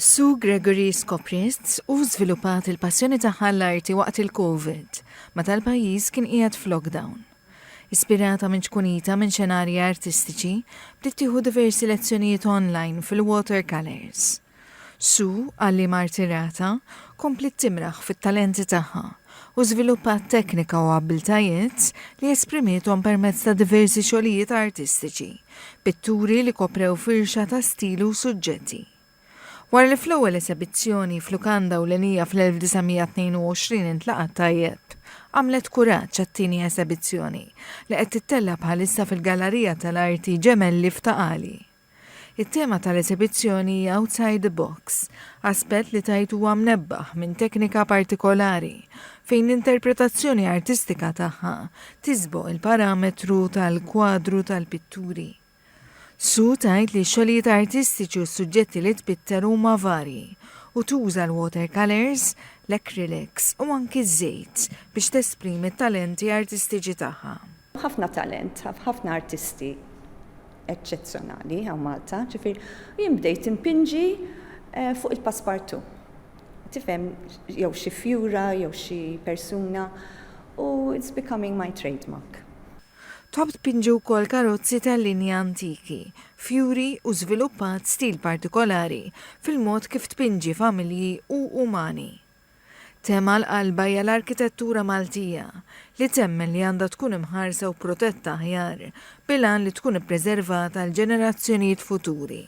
Sue Gregory skoprists u żviluppat il-passjoni tagħha l-arti waqt il-COVID, meta l-pajjiż kien qiegħed f'lockdown. Ispirata minn ċkunita minn xenarji artistiċi, bdiet tieħu diversi lezzjonijiet online fil-watercolors. Sue, għalli martirata, komplit timraħ fit-talenti tagħha u żviluppat teknika u abbiltajiet li esprimithom permezz ta' diversi xogħlijiet artistiċi, pitturi li koprew firxa ta' stili u suġġetti. Wara li fl-ewwel esibizzjoni f'Lukanda u Lenija fl-1922 intlaqat tajjeb, għamlet kuraġġ għat-tieni esibizzjoni li qed tittella bħalissa fil-Gallerija tal-Arti Ġemelli f'Taqali. It-tema tal-esibizzjoni hija Outside the Box, aspett li tajt huwa mnebbaħ minn teknika partikolari fejn l-interpretazzjoni artistika tagħha tisboq il-parametru tal-kwadru tal-pitturi. Sue tajt li x-xogħlijiet artistiċi u s-suġġetti li tbitter huma varji u tuża l-watercolors, l-acrylics u anki ż-żejt biex tesprimi t-talenti artistiċi tagħha. Ħafna talent, ħafna artisti eċċezzjonali għaw Malta, ġifier jien bdejt impinġi fuq il-passepartout. Tifhem jew xi fjura, jew xi persuna u it's becoming my trademark. Tobt pinġu wkoll karozzi tal-linja antiki, fjuri u żviluppat stil partikolari fil-mod kif tpinġi familji u umani. Tema l-qalba hija l-arkitettura Maltija li temmen li għandha tkun imħarsa u protetta aħjar bilan li tkun ippreservata għal ġenerazzjonijiet futuri.